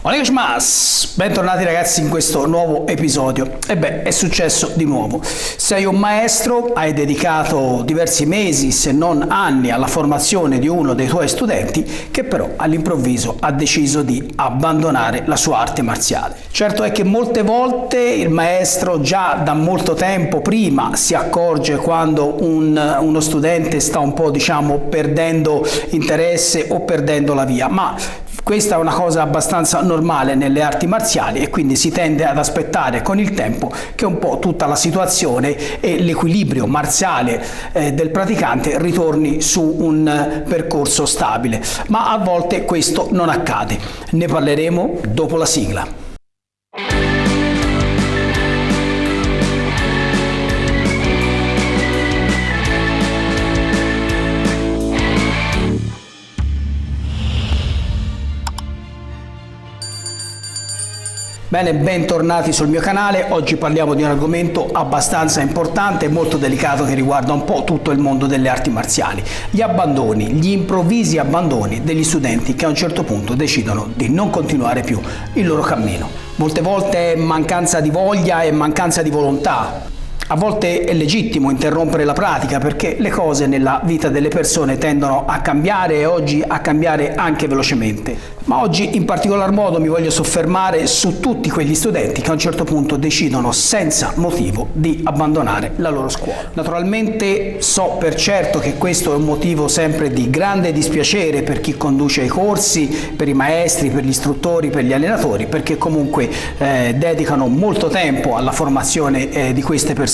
Onegashimasu! Bentornati ragazzi in questo nuovo episodio. È successo di nuovo. Sei un maestro, hai dedicato diversi mesi, se non anni, alla formazione di uno dei tuoi studenti che però all'improvviso ha deciso di abbandonare la sua arte marziale. Certo è che molte volte il maestro già da molto tempo prima si accorge quando uno studente sta un po' perdendo interesse o perdendo la via, ma questa è una cosa abbastanza normale nelle arti marziali e quindi si tende ad aspettare con il tempo che un po' tutta la situazione e l'equilibrio marziale del praticante ritorni su un percorso stabile, ma a volte questo non accade. Ne parleremo dopo la sigla. Bene, bentornati sul mio canale. Oggi parliamo di un argomento abbastanza importante e molto delicato che riguarda un po' tutto il mondo delle arti marziali. Gli abbandoni, gli improvvisi abbandoni degli studenti che a un certo punto decidono di non continuare più il loro cammino. Molte volte è mancanza di voglia e mancanza di volontà. A volte è legittimo interrompere la pratica perché le cose nella vita delle persone tendono a cambiare e oggi a cambiare anche velocemente. Ma oggi in particolar modo mi voglio soffermare su tutti quegli studenti che a un certo punto decidono senza motivo di abbandonare la loro scuola. Naturalmente so per certo che questo è un motivo sempre di grande dispiacere per chi conduce i corsi, per i maestri, per gli istruttori, per gli allenatori, perché comunque dedicano molto tempo alla formazione di queste persone.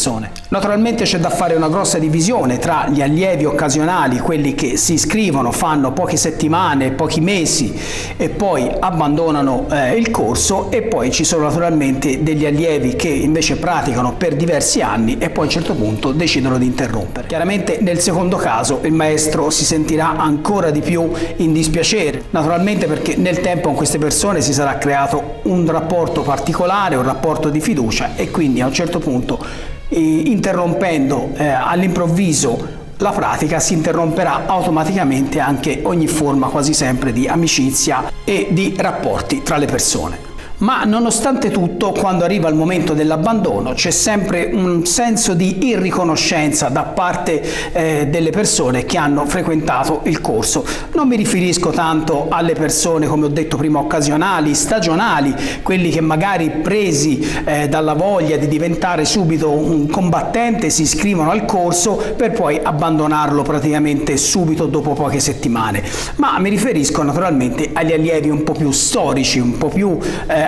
Naturalmente c'è da fare una grossa divisione tra gli allievi occasionali, quelli che si iscrivono, fanno poche settimane, pochi mesi e poi abbandonano il corso, e poi ci sono naturalmente degli allievi che invece praticano per diversi anni e poi a un certo punto decidono di interrompere. Chiaramente nel secondo caso il maestro si sentirà ancora di più in dispiacere, naturalmente perché nel tempo con queste persone si sarà creato un rapporto particolare, un rapporto di fiducia, e quindi a un certo punto interrompendo all'improvviso la pratica si interromperà automaticamente anche ogni forma quasi sempre di amicizia e di rapporti tra le persone. Ma nonostante tutto, quando arriva il momento dell'abbandono c'è sempre un senso di irriconoscenza da parte delle persone che hanno frequentato il corso. Non mi riferisco tanto alle persone, come ho detto prima, occasionali, stagionali, quelli che magari presi dalla voglia di diventare subito un combattente si iscrivono al corso per poi abbandonarlo praticamente subito dopo poche settimane, ma mi riferisco naturalmente agli allievi un po' più storici, un po' più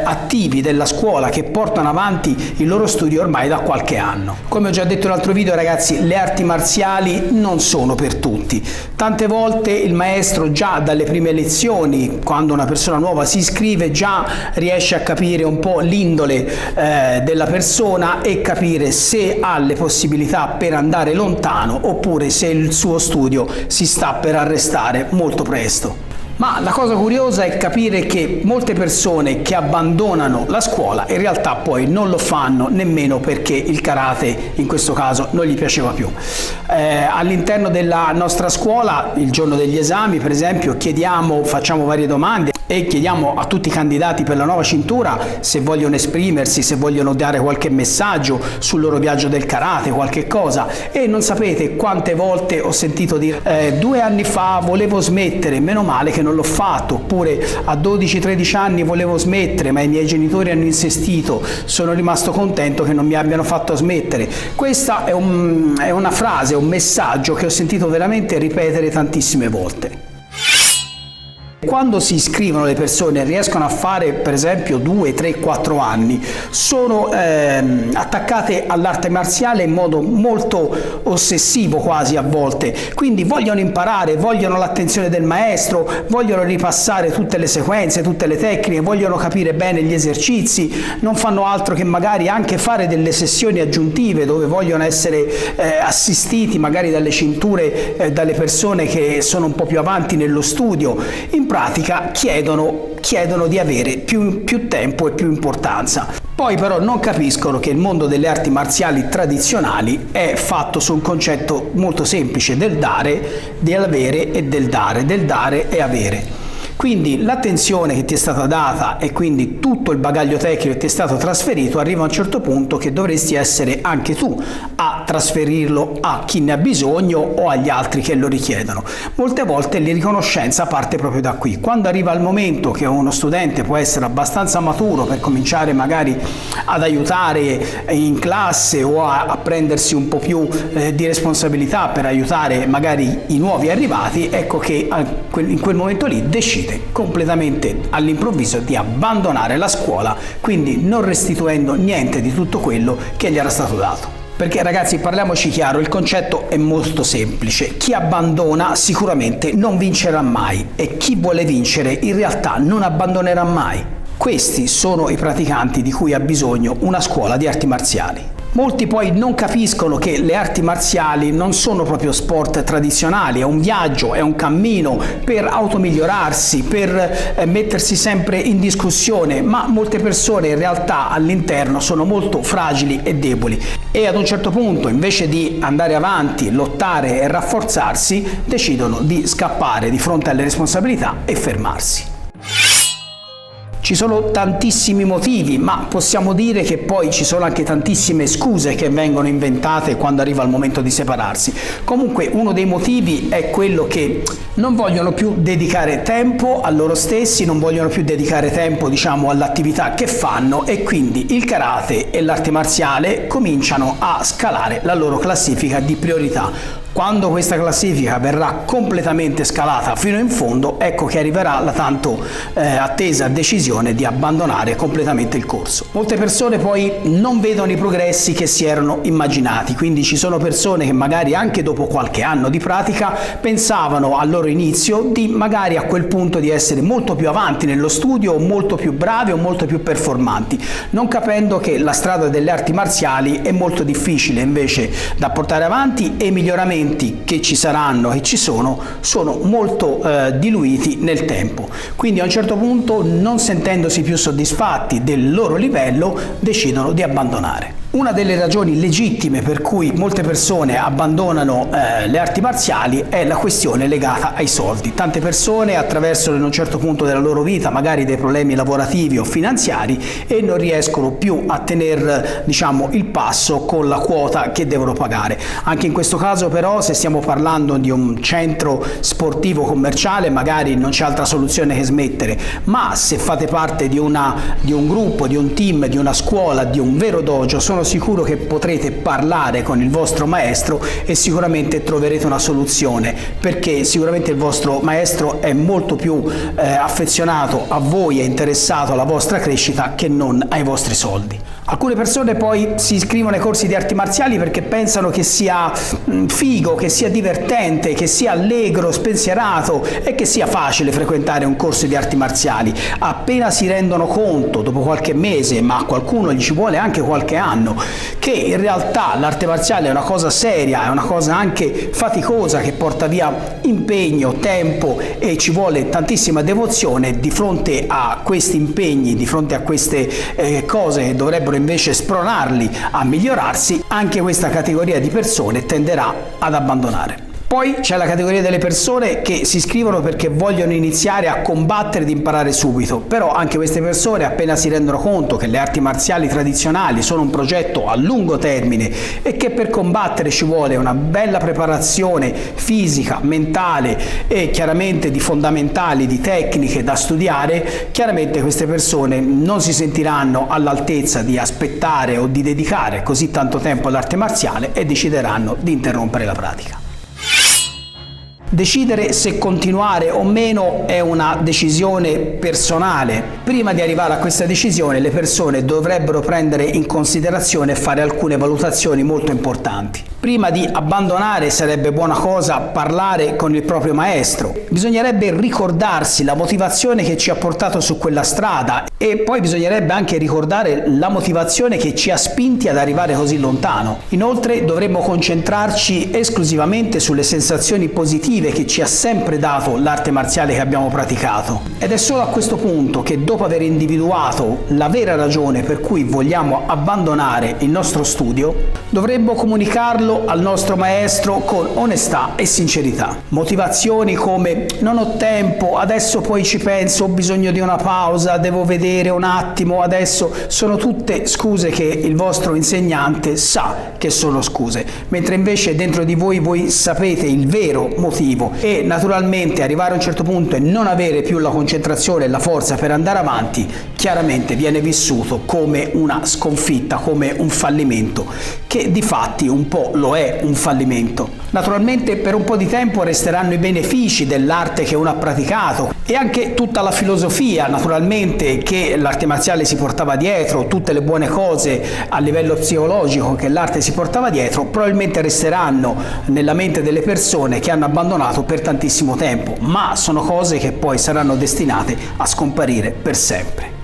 attivi della scuola, che portano avanti il loro studio ormai da qualche anno. Come ho già detto in un altro video ragazzi, le arti marziali non sono per tutti. Tante volte il maestro già dalle prime lezioni, quando una persona nuova si iscrive, già riesce a capire un po' l'indole della persona e capire se ha le possibilità per andare lontano oppure se il suo studio si sta per arrestare molto presto. Ma la cosa curiosa è capire che molte persone che abbandonano la scuola in realtà poi non lo fanno nemmeno perché il karate in questo caso non gli piaceva più. All'interno della nostra scuola, il giorno degli esami per esempio, facciamo varie domande e chiediamo a tutti i candidati per la nuova cintura se vogliono esprimersi, se vogliono dare qualche messaggio sul loro viaggio del karate, qualche cosa, e non sapete quante volte ho sentito dire 2 anni fa volevo smettere, meno male che non l'ho fatto, oppure a 12-13 anni volevo smettere ma i miei genitori hanno insistito, sono rimasto contento che non mi abbiano fatto smettere. Questa è una frase, un messaggio che ho sentito veramente ripetere tantissime volte. Quando si iscrivono le persone e riescono a fare per esempio 2, 3, 4 anni, sono attaccate all'arte marziale in modo molto ossessivo quasi a volte, quindi vogliono imparare, vogliono l'attenzione del maestro, vogliono ripassare tutte le sequenze, tutte le tecniche, vogliono capire bene gli esercizi, non fanno altro che magari anche fare delle sessioni aggiuntive dove vogliono essere assistiti magari dalle cinture, dalle persone che sono un po' più avanti nello studio. In pratica chiedono di avere più tempo e più importanza. Poi però non capiscono che il mondo delle arti marziali tradizionali è fatto su un concetto molto semplice del dare, del avere e del dare e avere. Quindi l'attenzione che ti è stata data e quindi tutto il bagaglio tecnico che ti è stato trasferito, arriva a un certo punto che dovresti essere anche tu a trasferirlo a chi ne ha bisogno o agli altri che lo richiedono. Molte volte la riconoscenza parte proprio da qui. Quando arriva il momento che uno studente può essere abbastanza maturo per cominciare magari ad aiutare in classe o a prendersi un po' più di responsabilità per aiutare magari i nuovi arrivati, ecco che in quel momento lì decide completamente all'improvviso di abbandonare la scuola, quindi non restituendo niente di tutto quello che gli era stato dato. Perché ragazzi, parliamoci chiaro, il concetto è molto semplice: chi abbandona sicuramente non vincerà mai e chi vuole vincere in realtà non abbandonerà mai. Questi sono i praticanti di cui ha bisogno una scuola di arti marziali. Molti poi non capiscono che le arti marziali non sono proprio sport tradizionali, è un viaggio, è un cammino per automigliorarsi, per mettersi sempre in discussione, ma molte persone in realtà all'interno sono molto fragili e deboli e ad un certo punto, invece di andare avanti, lottare e rafforzarsi, decidono di scappare di fronte alle responsabilità e fermarsi. Ci sono tantissimi motivi, ma possiamo dire che poi ci sono anche tantissime scuse che vengono inventate quando arriva il momento di separarsi. Comunque uno dei motivi è quello che non vogliono più dedicare tempo a loro stessi, non vogliono più dedicare tempo, diciamo, all'attività che fanno e quindi il karate e l'arte marziale cominciano a scalare la loro classifica di priorità. Quando questa classifica verrà completamente scalata fino in fondo, ecco che arriverà la tanto attesa decisione di abbandonare completamente il corso. Molte persone poi non vedono i progressi che si erano immaginati, quindi ci sono persone che magari anche dopo qualche anno di pratica pensavano al loro inizio di magari a quel punto di essere molto più avanti nello studio, o molto più bravi o molto più performanti, non capendo che la strada delle arti marziali è molto difficile invece da portare avanti e i miglioramenti che ci saranno e ci sono molto diluiti nel tempo. Quindi a un certo punto, non sentendosi più soddisfatti del loro livello, decidono di abbandonare. Una delle ragioni legittime per cui molte persone abbandonano le arti marziali è la questione legata ai soldi. Tante persone attraversano in un certo punto della loro vita magari dei problemi lavorativi o finanziari e non riescono più a tenere, diciamo, il passo con la quota che devono pagare. Anche in questo caso però, se stiamo parlando di un centro sportivo commerciale, magari non c'è altra soluzione che smettere, ma se fate parte di un gruppo, di un team, di una scuola, di un vero dojo, sono sicuro che potrete parlare con il vostro maestro e sicuramente troverete una soluzione, perché sicuramente il vostro maestro è molto più affezionato a voi e interessato alla vostra crescita che non ai vostri soldi. Alcune persone poi si iscrivono ai corsi di arti marziali perché pensano che sia figo, che sia divertente, che sia allegro, spensierato e che sia facile frequentare un corso di arti marziali. Appena si rendono conto, dopo qualche mese, ma a qualcuno gli ci vuole anche qualche anno, che in realtà l'arte marziale è una cosa seria, è una cosa anche faticosa che porta via impegno, tempo e ci vuole tantissima devozione, di fronte a questi impegni, di fronte a queste cose che dovrebbero invece spronarli a migliorarsi, anche questa categoria di persone tenderà ad abbandonare. Poi c'è la categoria delle persone che si iscrivono perché vogliono iniziare a combattere ed imparare subito, però anche queste persone, appena si rendono conto che le arti marziali tradizionali sono un progetto a lungo termine e che per combattere ci vuole una bella preparazione fisica, mentale e chiaramente di fondamentali, di tecniche da studiare, chiaramente queste persone non si sentiranno all'altezza di aspettare o di dedicare così tanto tempo all'arte marziale e decideranno di interrompere la pratica. Decidere se continuare o meno è una decisione personale. Prima di arrivare a questa decisione, le persone dovrebbero prendere in considerazione e fare alcune valutazioni molto importanti. Prima di abbandonare sarebbe buona cosa parlare con il proprio maestro. Bisognerebbe ricordarsi la motivazione che ci ha portato su quella strada e poi bisognerebbe anche ricordare la motivazione che ci ha spinti ad arrivare così lontano. Inoltre dovremmo concentrarci esclusivamente sulle sensazioni positive positive che ci ha sempre dato l'arte marziale che abbiamo praticato. Ed è solo a questo punto che, dopo aver individuato la vera ragione per cui vogliamo abbandonare il nostro studio, dovremmo comunicarlo al nostro maestro con onestà e sincerità. Motivazioni come non ho tempo, adesso poi ci penso, ho bisogno di una pausa, devo vedere un attimo, adesso, sono tutte scuse che il vostro insegnante sa che sono scuse, mentre invece dentro di voi sapete il vero motivo, e naturalmente arrivare a un certo punto e non avere più la concentrazione e la forza per andare avanti chiaramente viene vissuto come una sconfitta, come un fallimento, che di fatti un po' lo è un fallimento. Naturalmente per un po' di tempo resteranno i benefici dell'arte che uno ha praticato e anche tutta la filosofia naturalmente che l'arte marziale si portava dietro, tutte le buone cose a livello psicologico che l'arte si portava dietro, probabilmente resteranno nella mente delle persone che hanno abbandonato per tantissimo tempo, ma sono cose che poi saranno destinate a scomparire per sempre.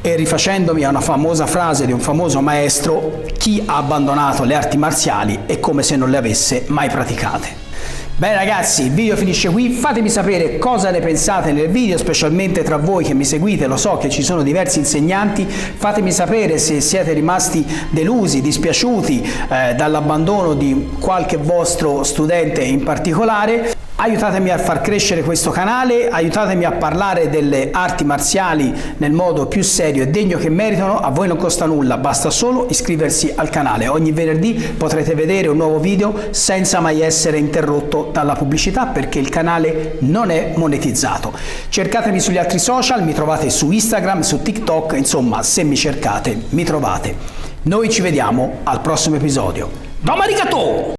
E rifacendomi a una famosa frase di un famoso maestro, chi ha abbandonato le arti marziali è come se non le avesse mai praticate. Bene ragazzi, il video finisce qui, fatemi sapere cosa ne pensate nel video, specialmente tra voi che mi seguite, lo so che ci sono diversi insegnanti, fatemi sapere se siete rimasti delusi, dispiaciuti dall'abbandono di qualche vostro studente in particolare. Aiutatemi a far crescere questo canale, aiutatemi a parlare delle arti marziali nel modo più serio e degno che meritano. A voi non costa nulla, basta solo iscriversi al canale. Ogni venerdì potrete vedere un nuovo video senza mai essere interrotto dalla pubblicità, perché il canale non è monetizzato. Cercatemi sugli altri social, mi trovate su Instagram, su TikTok, insomma se mi cercate mi trovate. Noi ci vediamo al prossimo episodio. Domarigato!